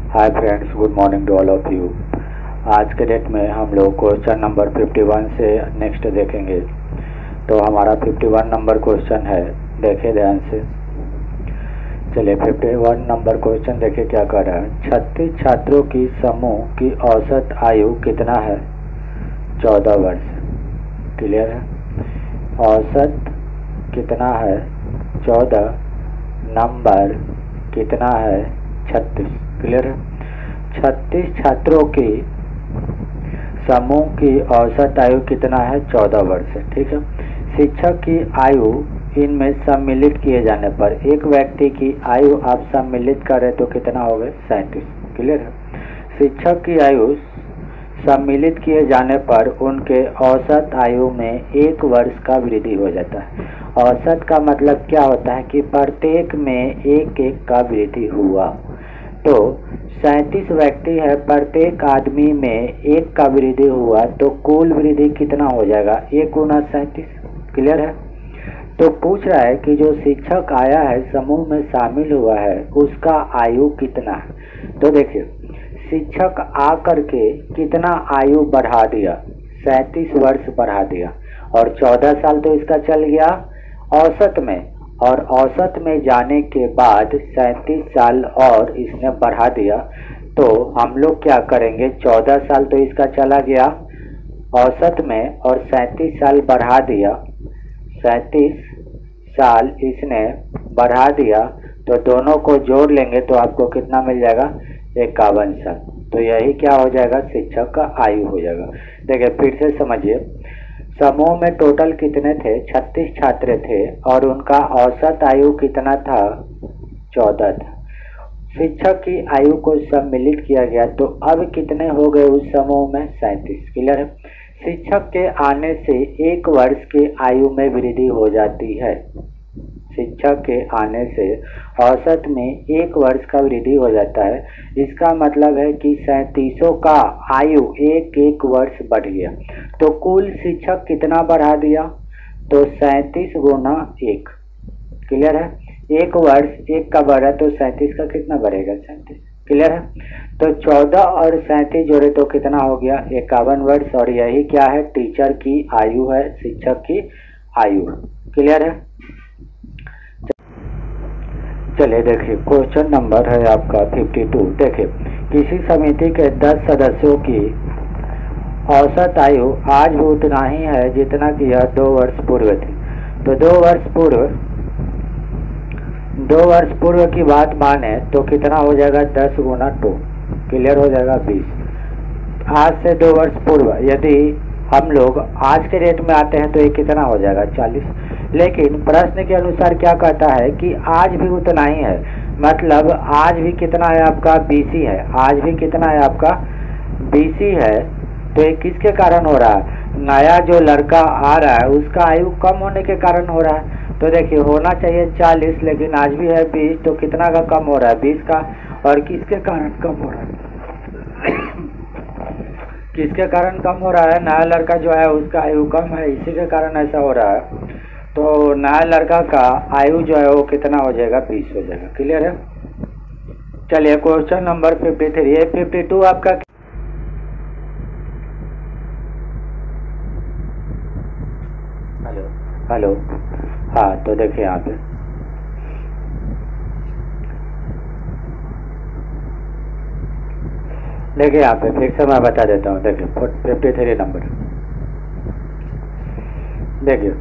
Hi friends, good morning to all of you. आज के date में हम लोग क्वेश्चन नंबर 51 से नेक्स्ट देखेंगे। तो हमारा 51 नंबर क्वेश्चन है, देखे ध्यान से। चलिए 51 नंबर क्वेश्चन देखे क्या कर रहा है। 36 छात्रों की समूह की औसत आयु कितना है? 14 वर्ष। क्लियर है? औसत कितना है? 14, नंबर कितना है? 36। क्लियर है? 36 छात्रों की समूह की औसत आयु कितना है? 14 वर्ष है। ठीक है। शिक्षक की आयु इनमें सम्मिलित किए जाने पर, एक व्यक्ति की आयु आप सम्मिलित करें तो कितना हो गए? 37। क्लियर है? शिक्षक की आयु सम्मिलित किए जाने पर उनके औसत आयु में 1 वर्ष का वृद्धि हो जाता है। औसत का मतलब क्या होता है कि प्रत्येक में 1-1 का वृद्धि हुआ। तो 37 व्यक्ति है, प्रत्येक आदमी में 1 का वृद्धि हुआ, तो कुल वृद्धि कितना हो जाएगा? 1 गुना 37। क्लियर है? तो पूछ रहा है कि जो शिक्षक आया है, समूह में शामिल हुआ है, उसका आयु कितना है। तो देखिए, शिक्षक आकर के कितना आयु बढ़ा दिया? 37 वर्ष बढ़ा दिया, और 14 साल तो इसका चल गया औसत में, और औसत में जाने के बाद 37 साल और इसने बढ़ा दिया। तो हम लोग क्या करेंगे? 14 साल तो इसका चला गया औसत में, और 37 साल बढ़ा दिया। 37 साल इसने बढ़ा दिया, तो दोनों को जोड़ लेंगे तो आपको कितना मिल जाएगा? 51 साल। तो यही क्या हो जाएगा? शिक्षक का आयु हो जाएगा। देखिए फिर से समझिए, समूह में टोटल कितने थे? 36 छात्र थे, और उनका औसत आयु कितना था? 14 था। शिक्षक की आयु को सम्मिलित किया गया, तो अब कितने हो गए उस समूह में? 37। क्लियर है? शिक्षक के आने से 1 वर्ष की आयु में वृद्धि हो जाती है। शिक्षक के आने से औसत में 1 वर्ष का वृद्धि हो जाता है। इसका मतलब है कि 37 का आयु 1-1 वर्ष बढ़ गया। तो कुल शिक्षक कितना बढ़ा दिया? तो 37 गुना 1। क्लियर है? 1 वर्ष 1 का बढ़ा, तो 37 का कितना बढ़ेगा? 37। क्लियर है? तो 14 और 37 जोड़े तो कितना हो गया? 51 वर्ष। और यही क्या है? टीचर की आयु है, शिक्षक की आयु। क्लियर है? चलिए देखिए, क्वेश्चन नंबर है आपका 52। देखिए, किसी समिति के 10 सदस्यों की औसत आयु आज भी उतना ही है जितना कि यह 2 वर्ष पूर्व थी। तो 2 वर्ष पूर्व की बात माने तो कितना हो जाएगा? 10 गुना 2। क्लियर हो जाएगा? 20। आज से 2 वर्ष पूर्व यदि हम लोग आज के रेट में आते हैं तो ये कितना हो जाएगा? 40। लेकिन प्रश्न के अनुसार क्या कहता है कि आज भी उतना ही है, मतलब आज भी कितना है आपका? 20 ही है। आज भी कितना है आपका? 20 ही है। तो ये किसके कारण हो रहा है? नया जो लड़का आ रहा है उसका आयु कम होने के कारण हो रहा है। तो देखिए, होना चाहिए 40, लेकिन आज भी है 20, तो कितना का कम हो रहा है? 20 का। और किसके कारण कम हो रहा है? किसके कारण कम हो रहा है? नया लड़का जो है उसका आयु कम है, इसी के कारण ऐसा हो रहा है। तो नया लड़का का आयु जो है वो कितना हो जाएगा? 20 हो जाएगा। क्लियर है? चलिए क्वेश्चन नंबर 53। ये 52 आपका हेलो। हाँ, तो देखिए यहाँ पे देखिए, यहाँ पे फिर से मैं बता देता हूँ। देखिए 53 नंबर, देखिए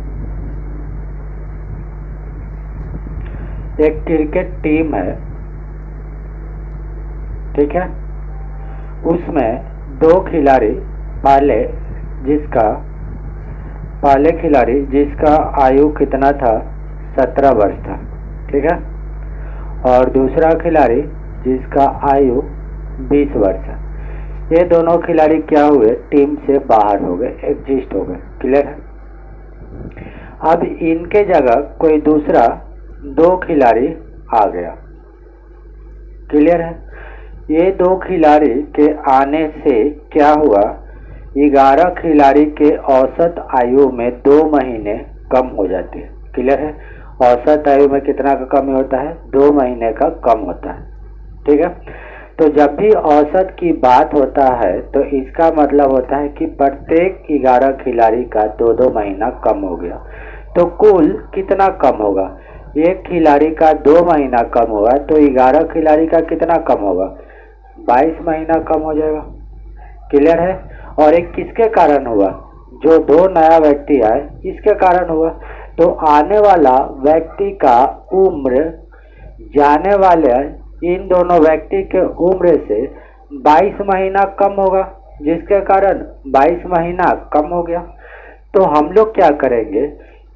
एक क्रिकेट टीम है, ठीक है। उसमें 2 खिलाड़ी, पहले खिलाड़ी जिसका आयु कितना था? 17 वर्ष था, ठीक है। और दूसरा खिलाड़ी जिसका आयु 20 वर्ष है। ये दोनों खिलाड़ी क्या हुए? टीम से बाहर हो गए, एग्जिस्ट हो गए। क्लियर है? अब इनके जगह कोई दूसरा 2 खिलाड़ी आ गया। क्लियर है? ये 2 खिलाड़ी के आने से क्या हुआ? 11 खिलाड़ी के औसत आयु में 2 महीने कम हो जाती है। क्लियर है? औसत आयु में कितना का कमी होता है? 2 महीने का कम होता है। ठीक है। तो जब भी औसत की बात होता है तो इसका मतलब होता है कि प्रत्येक 11 खिलाड़ी का 2-2 महीना कम हो गया। तो कुल कितना कम होगा? एक खिलाड़ी का 2 महीना कम हुआ तो 11 खिलाड़ी का कितना कम होगा? 22 महीना कम हो जाएगा। क्लियर है? और एक किसके कारण हुआ? जो 2 नया व्यक्ति आए इसके कारण हुआ। तो आने वाला व्यक्ति का उम्र जाने वाले इन दोनों व्यक्ति के उम्र से 22 महीना कम होगा, जिसके कारण 22 महीना कम हो गया। तो हम लोग क्या करेंगे,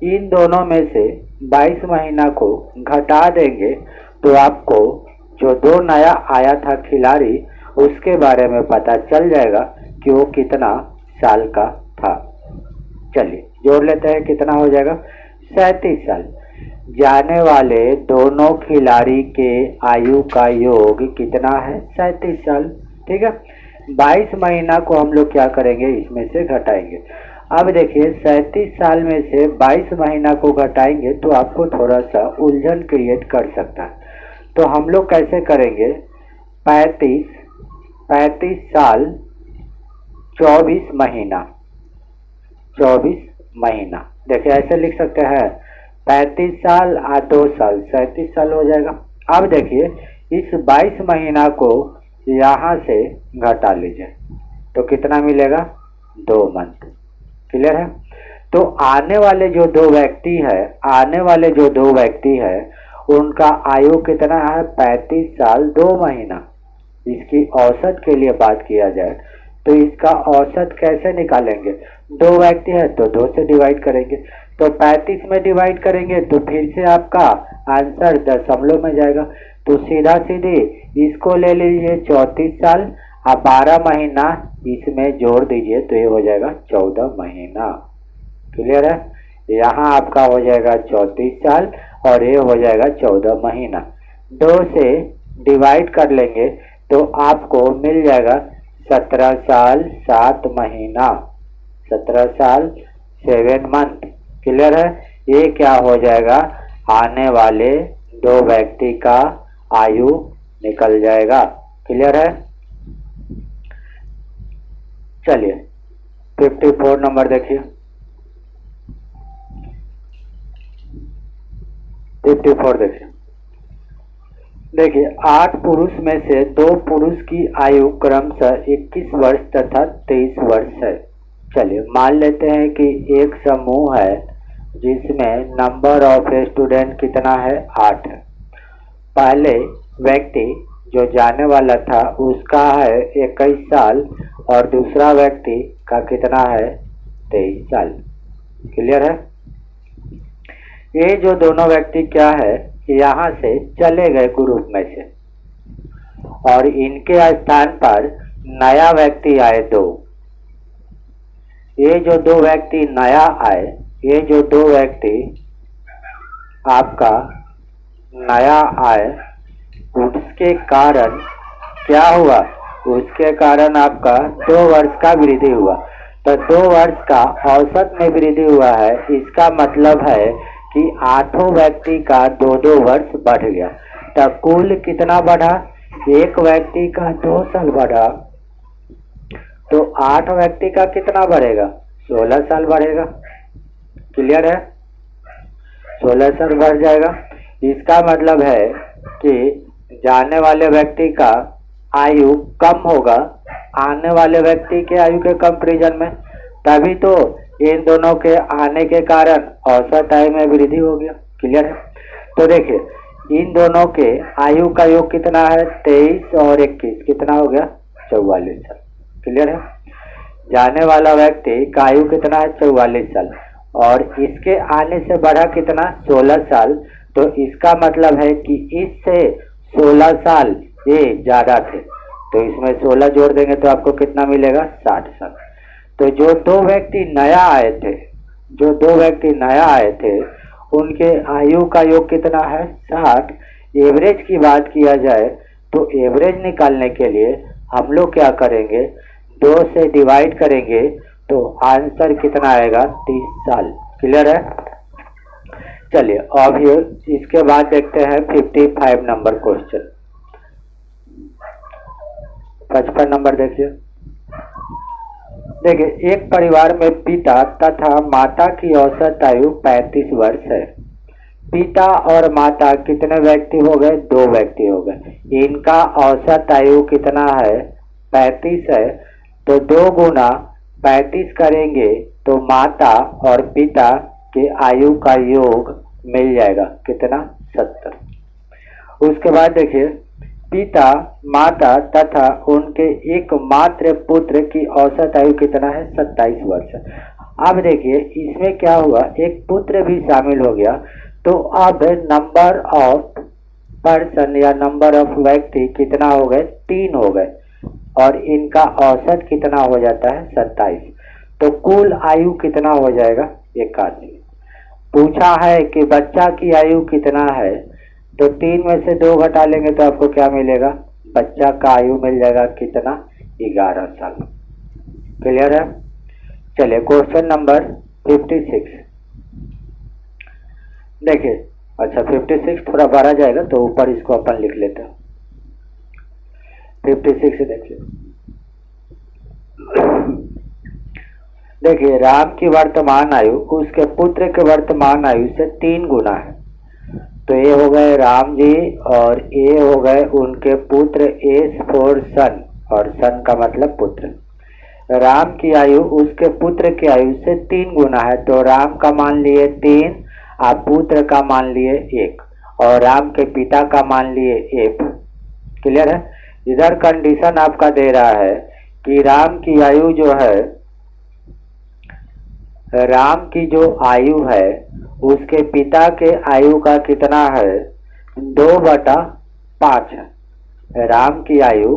इन दोनों में से 22 महीना को घटा देंगे तो आपको जो 2 नया आया था खिलाड़ी उसके बारे में पता चल जाएगा कि वो कितना साल का था। चलिए जोड़ लेते हैं, कितना हो जाएगा? 37 साल। जाने वाले दोनों खिलाड़ी के आयु का योग कितना है? 37 साल। ठीक है, 22 महीना को हम लोग क्या करेंगे, इसमें से घटाएंगे। अब देखिए 37 साल में से 22 महीना को घटाएंगे तो आपको थोड़ा सा उलझन क्रिएट कर सकता है। तो हम लोग कैसे करेंगे, 35 साल 24 महीना, 24 महीना। देखिए ऐसे लिख सकते हैं, 35 साल और 2 साल 37 साल हो जाएगा। अब देखिए इस 22 महीना को यहाँ से घटा लीजिए तो कितना मिलेगा? 2 मंथ। क्लियर है? तो आने वाले जो 2 व्यक्ति है उनका आयु कितना है? 35 साल 2 महीना। इसकी औसत के लिए बात किया जाए तो इसका औसत कैसे निकालेंगे? 2 व्यक्ति है तो 2 से डिवाइड करेंगे, तो 35 में डिवाइड करेंगे तो फिर से आपका आंसर दशमलव में जाएगा। तो सीधा सीधे इसको ले लीजिए 34 साल और 12 महीना इसमें जोड़ दीजिए तो ये हो जाएगा 14 महीना। क्लियर है? यहाँ आपका हो जाएगा 34 साल और ये हो जाएगा 14 महीना। 2 से डिवाइड कर लेंगे तो आपको मिल जाएगा 17 साल 7 महीना, 17 साल 7 मंथ। क्लियर है? ये क्या हो जाएगा, आने वाले 2 व्यक्ति का आयु निकल जाएगा। क्लियर है? चलिए 54 नंबर देखिए, 54 देखिए। देखिए 8 पुरुष में से 2 पुरुष की आयु क्रमशः 21 वर्ष तथा 23 वर्ष है। चलिए मान लेते हैं कि एक समूह है जिसमें नंबर ऑफ स्टूडेंट कितना है? 8 है। पहले व्यक्ति जो जाने वाला था उसका है 21 साल और दूसरा व्यक्ति का कितना है? 23 साल। क्लियर है? ये जो दोनों व्यक्ति क्या है, यहाँ से चले गए ग्रुप में से और इनके स्थान पर नया व्यक्ति आए 2। ये जो 2 व्यक्ति नया आए, ये जो 2 व्यक्ति आपका नया आए उसके कारण क्या हुआ? उसके कारण आपका 2 वर्ष का वृद्धि हुआ। तो 2 वर्ष का औसत में वृद्धि हुआ है, इसका मतलब है कि 8 व्यक्ति का 2-2 वर्ष बढ़ गया। तो कुल कितना बढ़ा? एक व्यक्ति का 2 साल बढ़ा तो 8 व्यक्ति का कितना बढ़ेगा? 16 साल बढ़ेगा। क्लियर है? 16 साल बढ़ जाएगा। इसका मतलब है कि जाने वाले व्यक्ति का आयु कम होगा आने वाले व्यक्ति के आयु के कंपैरिजन में, तभी तो इन दोनों के आने के कारण औसत आयु में वृद्धि हो गया। क्लियर है? तो देखिए इन दोनों के आयु का योग कितना है? 23 और 21 कितना हो गया? 44 साल। क्लियर है? जाने वाला व्यक्ति का आयु कितना है? 44 साल और इसके आने से बढ़ा कितना? 16 साल। तो इसका मतलब है कि इससे 16 साल ये ज्यादा थे, तो इसमें 16 जोड़ देंगे तो आपको कितना मिलेगा? 60 साल। तो जो 2 व्यक्ति नया आए थे उनके आयु का योग कितना है? 60। एवरेज की बात किया जाए तो एवरेज निकालने के लिए हम लोग क्या करेंगे? 2 से डिवाइड करेंगे तो आंसर कितना आएगा? 30 साल। क्लियर है? चलिए अब इसके बाद देखते हैं 55 नंबर क्वेश्चन। 55 नंबर देखिए। देखिए, एक परिवार में पिता तथा माता की औसत आयु 35 वर्ष है। पिता और माता कितने व्यक्ति हो गए? 2 व्यक्ति हो गए। इनका औसत आयु कितना है? 35 है। तो 2 गुना 35 करेंगे तो माता और पिता के आयु का योग मिल जाएगा कितना? 70। उसके बाद देखिए, पिता, माता तथा उनके एकमात्र पुत्र की औसत आयु कितना है? 27 वर्ष। अब देखिए, इसमें क्या हुआ, एक पुत्र भी शामिल हो गया, तो अब नंबर ऑफ पर्सन या नंबर ऑफ व्यक्ति कितना हो गए? 3 हो गए, और इनका औसत कितना हो जाता है? 27। तो कुल आयु कितना हो जाएगा? 81। पूछा है कि बच्चा की आयु कितना है, तो 3 में से 2 घटा लेंगे तो आपको क्या मिलेगा? बच्चा का आयु मिल जाएगा कितना? 11 साल। क्लियर है? चलिए, क्वेश्चन नंबर 56 देखिए। अच्छा, 56 थोड़ा बढ़ा जाएगा तो ऊपर इसको अपन लिख लेते हैं। 56 देखिए। देखिए, राम की वर्तमान आयु उसके पुत्र के वर्तमान आयु से 3 गुना है। तो ये हो गए राम जी, और ये हो गए उनके पुत्र। एस फॉर सन, और सन का मतलब पुत्र। राम की आयु उसके पुत्र की आयु से 3 गुना है, तो राम का मान लिए 3, आप पुत्र का मान लिए 1, और राम के पिता का मान लिए 1। क्लियर है? इधर कंडीशन आपका दे रहा है कि राम की आयु जो है, राम की जो आयु है उसके पिता के आयु का कितना है? 2/5 है। राम की आयु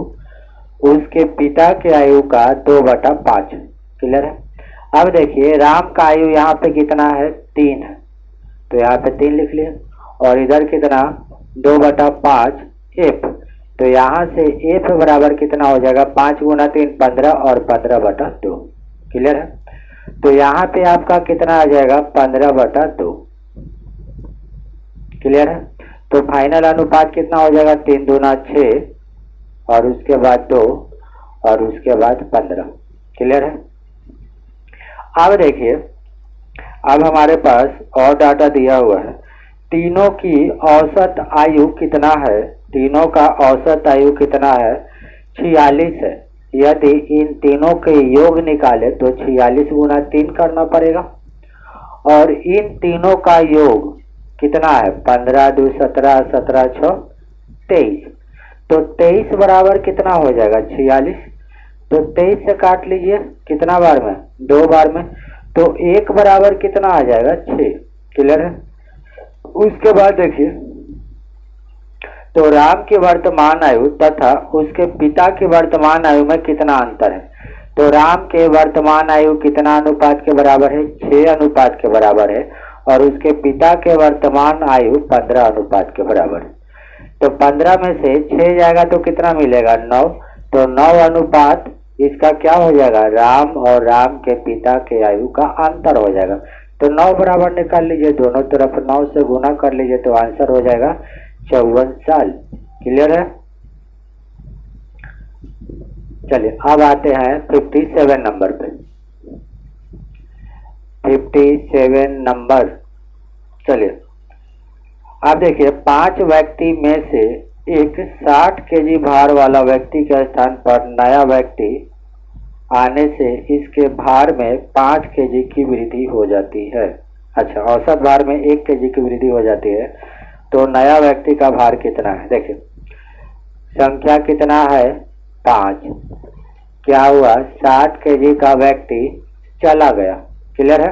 उसके पिता के आयु का 2/5। क्लियर है? अब देखिए, राम का आयु यहाँ पे कितना है? 3 है, तो यहाँ पे 3 लिख लिया, और इधर कितना? 2/5 एफ। तो यहाँ से एफ बराबर कितना हो जाएगा? 5 गुना 3 15, और 15/2। क्लियर है? तो यहाँ पे आपका कितना आ जाएगा? 15/2। क्लियर है? तो फाइनल अनुपात कितना हो जाएगा? 3 दूना 6, और उसके बाद 2, और उसके बाद 15। क्लियर है? अब देखिए, अब हमारे पास और डाटा दिया हुआ है। तीनों की औसत आयु कितना है? तीनों का औसत आयु कितना है? 46 है। यदि इन तीनों के योग निकाले तो 46 गुना 3 करना पड़ेगा, और इन तीनों का योग कितना है? 15 2 17, 17 6 23। तो 23 बराबर कितना हो जाएगा? 46। तो 23 से काट लीजिए, कितना बार में? 2 बार में। तो 1 बराबर कितना आ जाएगा? 6। क्लियर है? उसके बाद देखिए, तो राम की वर्तमान आयु तथा उसके पिता की वर्तमान आयु में कितना अंतर है? तो राम के वर्तमान आयु कितना अनुपात के बराबर है? 6 अनुपात के बराबर है, और उसके पिता के वर्तमान आयु 15 अनुपात के बराबर है। तो 15 में से 6 जाएगा तो कितना मिलेगा? 9। तो 9 अनुपात इसका क्या हो जाएगा? राम और राम के पिता के आयु का अंतर हो जाएगा। तो 9 बराबर निकाल लीजिए, दोनों तरफ 9 से गुना कर लीजिए, तो आंसर हो जाएगा 54 साल। क्लियर है? चलिए, अब आते हैं 57 नंबर पे। 57 नंबर। चलिए, अब देखिए, 5 व्यक्ति में से एक 60 केजी भार वाला व्यक्ति के स्थान पर नया व्यक्ति आने से इसके भार में 5 केजी की वृद्धि हो जाती है। अच्छा, औसत भार में 1 केजी की वृद्धि हो जाती है, तो नया व्यक्ति का भार कितना है? देखिए, संख्या कितना है? 5। क्या हुआ? 60 केजी का व्यक्ति चला गया। क्लियर है?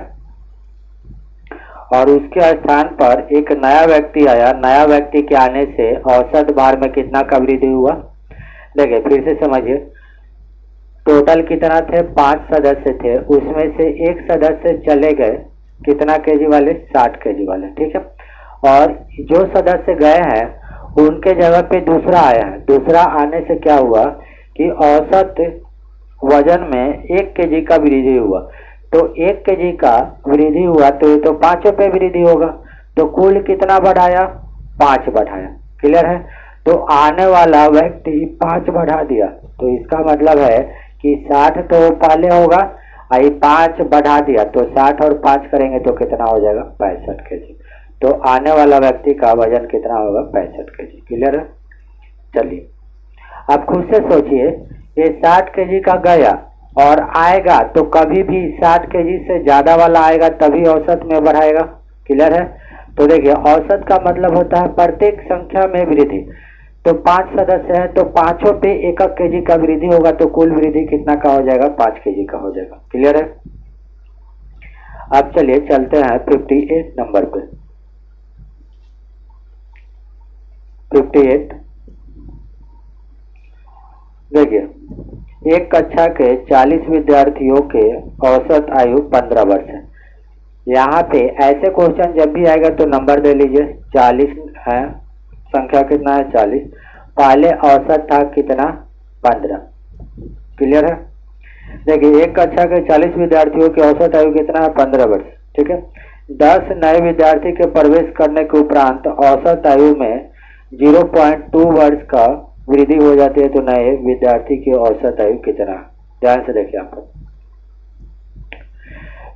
और उसके स्थान पर एक नया व्यक्ति आया। नया व्यक्ति के आने से औसत भार में कितना का वृद्धि हुआ? देखिए, फिर से समझिए, टोटल कितना थे? 5 सदस्य थे, उसमें से एक सदस्य चले गए, कितना केजी वाले? 60 केजी वाले। ठीक है? और जो सदस्य गए हैं उनके जगह पे दूसरा आया है। दूसरा आने से क्या हुआ कि औसत वजन में 1 केजी का वृद्धि हुआ। तो 1 केजी का वृद्धि हुआ तो ये तो 5 पे वृद्धि होगा, तो कुल कितना बढ़ाया? 5 बढ़ाया। क्लियर है? तो आने वाला व्यक्ति 5 बढ़ा दिया, तो इसका मतलब है कि 60 तो पहले होगा, आई 5 बढ़ा दिया तो 60 और 5 करेंगे तो कितना हो जाएगा 65 kg। तो आने वाला व्यक्ति का वजन कितना होगा 65 kg। क्लियर है? चलिए अब खुद से सोचिए, ये 60 kg का गया और आएगा तो कभी भी 60 kg से ज्यादा वाला आएगा तभी औसत में बढ़ाएगा। क्लियर है? तो देखिए औसत का मतलब होता है प्रत्येक संख्या में वृद्धि। तो 5 सदस्य है तो पांचों पे 1 kg का वृद्धि होगा तो कुल वृद्धि कितना का हो जाएगा 5 kg का हो जाएगा। क्लियर है? अब चलिए चलते हैं 58 नंबर पे। 58 देखिए, एक कक्षा के 40 विद्यार्थियों के औसत आयु 15 वर्ष है। यहाँ पे ऐसे क्वेश्चन जब भी आएगा तो नंबर दे लीजिए। 40 है, संख्या कितना है 40, पहले औसत था कितना 15। क्लियर है? देखिए एक कक्षा के 40 विद्यार्थियों की औसत आयु कितना है 15 वर्ष। ठीक है, 10 नए विद्यार्थी के प्रवेश करने के उपरांत औसत आयु में 0.2 वर्ष का वृद्धि हो जाती है तो नए विद्यार्थी की औसत आयु कितना? ध्यान से देखिए आप,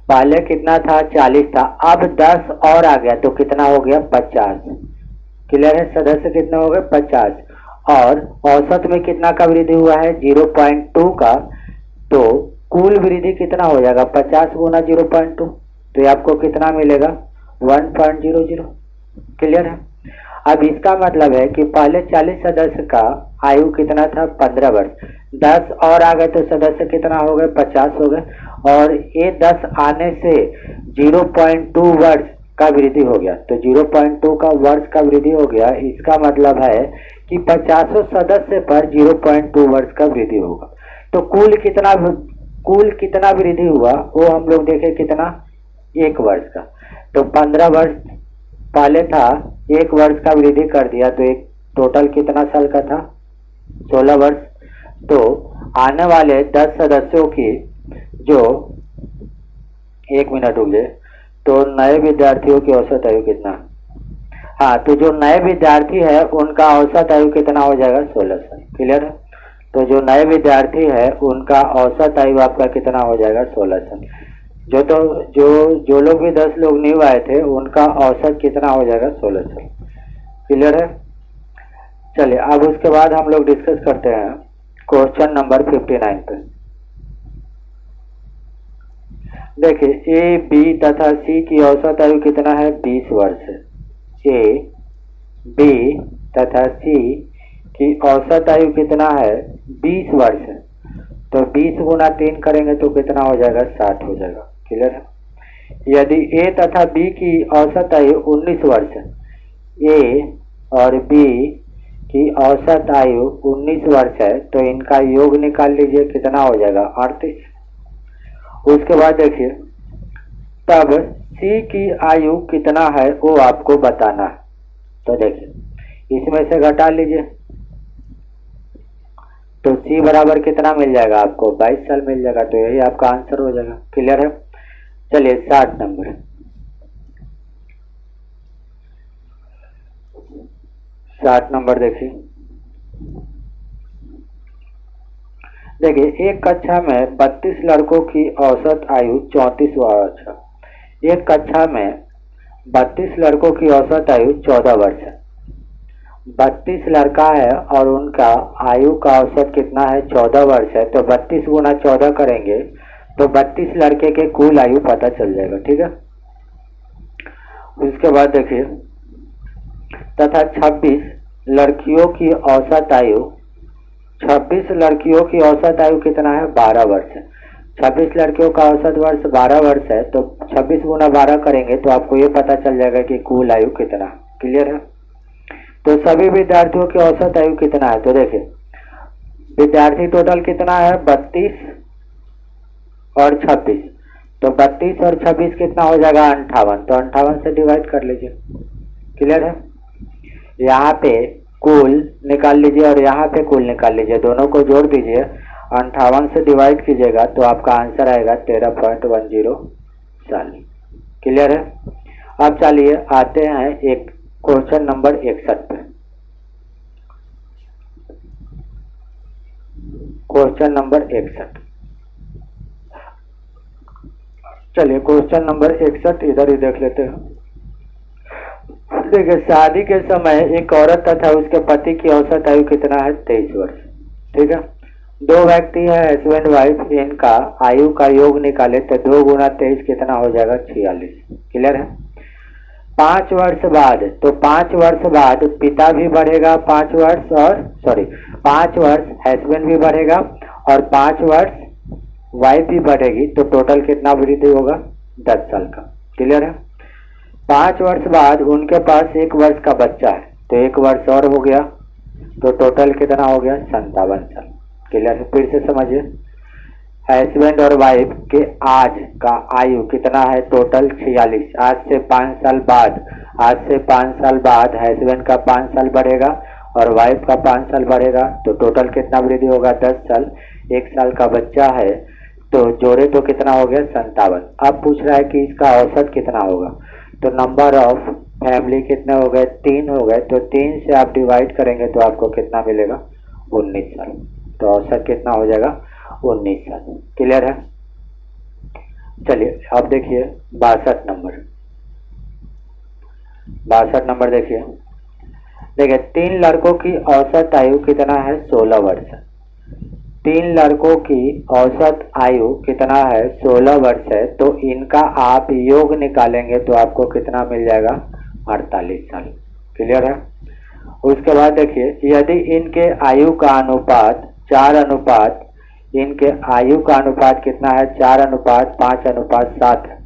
पहले कितना था 40 था, अब 10 और आ गया तो कितना हो गया 50। क्लियर है? सदस्य कितने हो गए 50 और औसत में कितना का वृद्धि हुआ है 0.2 का, तो कुल वृद्धि कितना हो जाएगा 50 गुना 0.2, तो ये आपको कितना मिलेगा 1.00। क्लियर है? अब इसका मतलब है कि पहले 40 सदस्य का आयु कितना था 15 वर्ष, 10 और आ गए तो सदस्य कितना हो गए 50 हो गए, और ये 10 आने से 0.2 वर्ष का वृद्धि हो गया। तो 0.2 का वर्ष का वृद्धि हो गया, इसका मतलब है कि 50 सदस्य पर 0.2 वर्ष का वृद्धि होगा। तो कुल कितना वृद्धि हुआ वो हम लोग देखें कितना 1 वर्ष का। तो 15 वर्ष पहले था, 1 वर्ष का वृद्धि कर दिया तो एक टोटल कितना साल का था 16 वर्ष। तो आने वाले 10 सदस्यों की जो 1 मिनट हो गए, तो नए विद्यार्थियों की औसत आयु कितना? हाँ, तो जो नए विद्यार्थी है उनका औसत आयु कितना हो जाएगा 16 साल। क्लियर है? तो जो नए विद्यार्थी है उनका औसत आयु आपका कितना हो जाएगा 16 साल। जो लोग भी 10 लोग न्यू आए थे उनका औसत कितना हो जाएगा 16 साल। क्लियर है? चलिए अब उसके बाद हम लोग डिस्कस करते हैं क्वेश्चन नंबर 59 पे। देखिए ए, बी तथा सी की औसत आयु कितना है 20 वर्ष है। ए, बी तथा सी की औसत आयु कितना है 20 वर्ष है। तो 20 गुना 3 करेंगे तो कितना हो जाएगा 60 हो जाएगा। क्लियर है? यदि ए तथा बी की औसत आयु 19 वर्ष है, ए और बी की औसत आयु 19 वर्ष है, तो इनका योग निकाल लीजिए कितना हो जाएगा 38। उसके बाद देखिए, तब सी की आयु कितना है वो आपको बताना है। तो देखिए इसमें से घटा लीजिए तो सी बराबर कितना मिल जाएगा आपको 22 साल मिल जाएगा। तो यही आपका आंसर हो जाएगा। क्लियर है? चलिए 60 नंबर। 60 नंबर देखिए, एक कक्षा में 32 लड़कों की औसत आयु 34 वर्ष है। एक कक्षा में 32 लड़कों की औसत आयु 14 वर्ष है। 32 लड़का है और उनका आयु का औसत कितना है 14 वर्ष है। तो 32 गुना 14 करेंगे तो 32 लड़के के कुल आयु पता चल जाएगा। ठीक है? उसके बाद देखिए, तथा 26 लड़कियों की औसत आयु 26 लड़कियों की औसत आयु कितना है 12 वर्ष है। 26 लड़कियों का औसत वर्ष 12 वर्ष है। तो 26 गुना 12 करेंगे तो आपको ये पता चल जाएगा कि कुल आयु कितना। क्लियर है? तो सभी विद्यार्थियों की औसत आयु कितना है? तो देखिए विद्यार्थी टोटल कितना है 32 और 26, तो 32 और 26 कितना हो जाएगा 58। तो 58 से डिवाइड कर लीजिए। क्लियर है? यहाँ पे कुल निकाल लीजिए और यहाँ पे कुल निकाल लीजिए, दोनों को जोड़ दीजिए, 58 से डिवाइड कीजिएगा तो आपका आंसर आएगा 13.10 साल। क्लियर है? अब चलिए आते हैं एक क्वेश्चन नंबर 61 पे। Question number 61। चलिए क्वेश्चन नंबर 61 इधर ही देख लेते हैं। देखिए, शादी के समय एक औरत तथा उसके पति की औसत आयु कितना है? 23 वर्ष। ठीक है, दो व्यक्ति है हस्बैंड वाइफ, इनका आयु का योग निकाले तो 2 गुना 23 कितना हो जाएगा? 46। क्लियर है? 5 वर्ष बाद, तो 5 वर्ष बाद पिता भी बढ़ेगा 5 वर्ष, और 5 वर्ष हस्बैंड भी बढ़ेगा और 5 वर्ष वाइफ भी बढ़ेगी, तो टोटल कितना वृद्धि होगा? 10 साल का। क्लियर है? 5 वर्ष बाद उनके पास 1 वर्ष का बच्चा है, तो 1 वर्ष और हो गया, तो टोटल कितना हो गया? 57 साल। क्लियर है? फिर से समझिए, हस्बैंड और वाइफ के आज का आयु कितना है? टोटल 46। आज से 5 साल बाद हस्बैंड का 5 साल बढ़ेगा और वाइफ का 5 साल बढ़ेगा, तो टोटल कितना वृद्धि होगा? 10 साल। 1 साल का बच्चा है, तो जोड़े तो कितना हो गया? 57। अब पूछ रहा है कि इसका औसत कितना होगा, तो नंबर ऑफ फैमिली कितने हो गए? 3 हो गए, तो 3 से आप डिवाइड करेंगे तो आपको कितना मिलेगा? 19 साल। तो औसत कितना हो जाएगा? 19 साल। क्लियर है? चलिए अब देखिए 62 नंबर। 62 नंबर देखिए, 3 लड़कों की औसत आयु कितना है? 16 वर्ष। 3 लड़कों की औसत आयु कितना है? 16 वर्ष है, तो इनका आप योग निकालेंगे तो आपको कितना मिल जाएगा? 48 साल। क्लियर है? उसके बाद देखिए, यदि इनके आयु का अनुपात 4 इनके आयु का अनुपात कितना है? 4:5:7 है,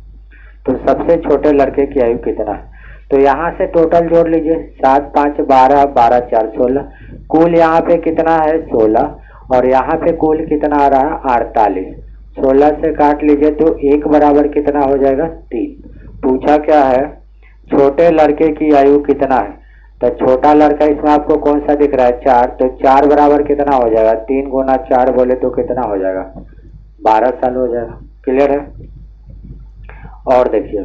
तो सबसे छोटे लड़के की आयु कितना है? तो यहाँ से टोटल जोड़ लीजिए, 7 5 12, 12 4 16, कुल यहाँ पे कितना है? 16, और यहाँ पे कुल कितना आ रहा है? 48। 16 से काट लीजिए तो 1 बराबर कितना हो जाएगा? 3। पूछा क्या है? छोटे लड़के की आयु कितना है, तो छोटा लड़का इसमें आपको कौन सा दिख रहा है? 4, तो 4 बराबर कितना हो जाएगा? 3 गुना 4 बोले तो कितना हो जाएगा? 12 साल हो जाएगा। क्लियर है? और देखिए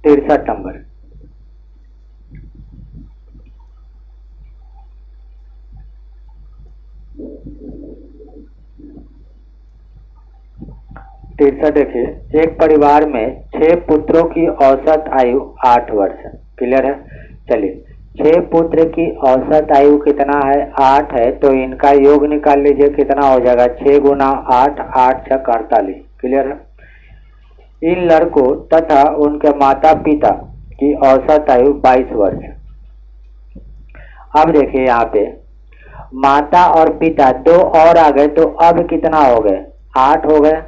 63 नंबर। देखिए, एक परिवार में 6 पुत्रों की औसत आयु 8 वर्ष है। क्लियर है? चलिए, 6 पुत्र की औसत आयु कितना है? 8 है, तो इनका योग निकाल लीजिए, कितना हो जाएगा? 6 गुना 8, 8 6 48। क्लियर है? इन लड़कों तथा उनके माता पिता की औसत आयु 22 वर्ष। अब देखिए यहाँ पे माता और पिता 2 और आ गए, तो अब कितना हो गए? 8 हो गए,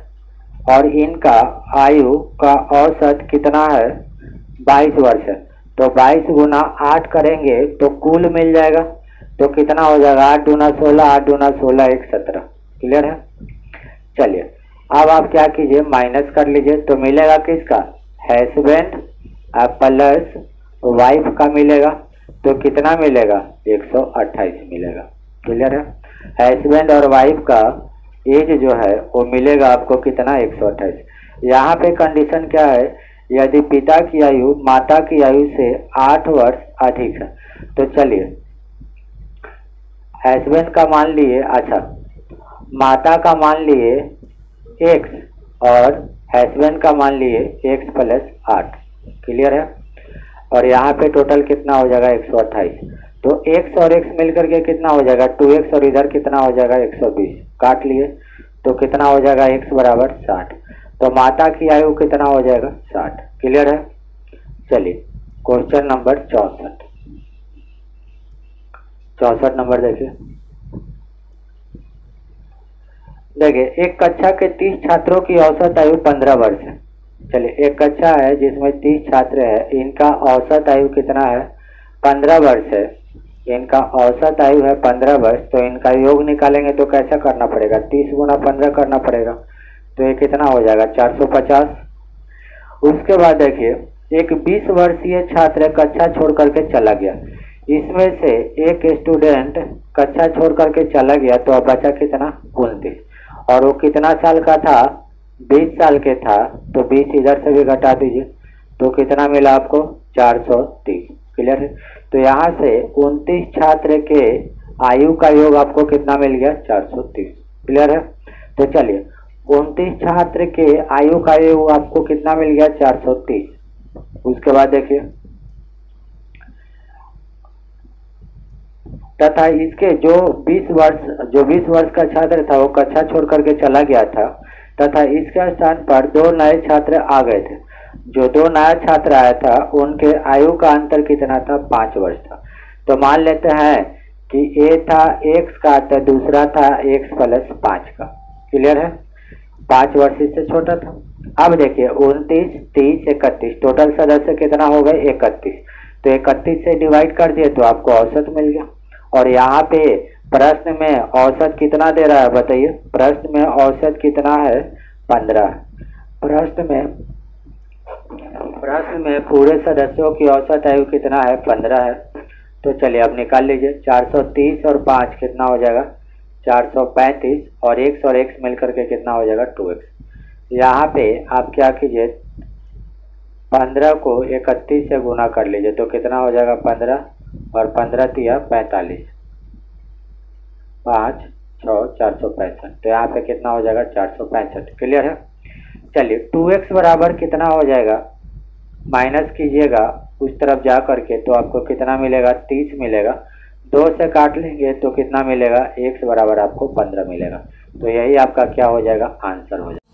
और इनका आयु का औसत कितना है? 22 वर्ष है, तो 22 गुना 8 करेंगे तो कुल मिल जाएगा, तो कितना हो जाएगा? 8 दूना 16, 8 दूना 16 1 17। क्लियर है? चलिए अब आप क्या कीजिए? माइनस कर लीजिए, तो मिलेगा किसका? हस्बैंड प्लस वाइफ का मिलेगा, तो कितना मिलेगा? 128 मिलेगा। क्लियर है? हस्बैंड और वाइफ का एज जो है वो मिलेगा आपको कितना? 128। यहाँ पे कंडीशन क्या है? यदि पिता की आयु माता की आयु से 8 वर्ष अधिक है, तो चलिए हस्बैंड का मान लिए, अच्छा माता का मान लिए x और हस्बैंड का मान लिए x + 8। क्लियर है? और यहाँ पे टोटल कितना हो जाएगा? 128। तो x और x मिलकर के कितना हो जाएगा? 2x, और इधर कितना हो जाएगा? 120। काट लिए तो कितना हो जाएगा? x बराबर 60। तो माता की आयु कितना हो जाएगा? 60। क्लियर है? चलिए क्वेश्चन नंबर 64 नंबर देखिए, एक कक्षा के 30 छात्रों की औसत आयु 15 वर्ष है। चलिए एक कक्षा है जिसमें 30 छात्र है, इनका औसत आयु कितना है? 15 वर्ष है। इनका औसत आयु है 15 वर्ष, तो इनका योग निकालेंगे तो कैसा करना पड़ेगा? 30 गुना 15 करना पड़ेगा, तो ये कितना हो जाएगा? 450। उसके बाद देखिए, एक 20 वर्षीय छात्र कक्षा छोड़ करके चला गया, इसमें से एक स्टूडेंट कक्षा छोड़ करके चला गया, तो अब बचा कितना? 29, और वो कितना साल का था? 20 साल के था, तो 20 इधर से भी घटा दीजिए, तो कितना मिला आपको? 430। क्लियर है? तो यहाँ से 29 छात्र के आयु का योग आपको कितना मिल गया? 430। क्लियर है? तो चलिए 29 छात्र के आयु का आयु आपको कितना मिल गया? 430। उसके बाद देखिए तथा इसके जो 20 वर्ष का छात्र था वो कक्षा छोड़ करके चला गया था तथा इसके स्थान पर 2 नए छात्र आ गए थे। जो 2 नया छात्र आया था उनके आयु का अंतर कितना था? 5 वर्ष था। तो मान लेते हैं कि ए था x का तो दूसरा था x प्लस 5 का। क्लियर है? 5 वर्ष इससे छोटा था। अब देखिए 29, 30, 31 टोटल सदस्य कितना हो गए? 31। तो 31 से डिवाइड कर दिए तो आपको औसत मिल गया। और यहाँ पे प्रश्न में औसत कितना दे रहा है बताइए? प्रश्न में औसत कितना है? 15। प्रश्न में पूरे सदस्यों की औसत आयु कितना है? 15 है। तो चलिए अब निकाल लीजिए। 430 और 5 कितना हो जाएगा? 435 और x मिलकर के कितना हो जाएगा? 2x। यहाँ पे आप क्या कीजिए 15 को 31 से गुना कर लीजिए तो कितना हो जाएगा? 15 और 15 तिया 45, 5, 6, 465। तो यहाँ पे कितना हो जाएगा? 465। क्लियर है? चलिए 2x बराबर कितना हो जाएगा? माइनस कीजिएगा उस तरफ जा करके तो आपको कितना मिलेगा? 30 मिलेगा। 2 से काट लेंगे तो कितना मिलेगा? x बराबर आपको 15 मिलेगा। तो यही आपका क्या हो जाएगा? आंसर हो जाएगा।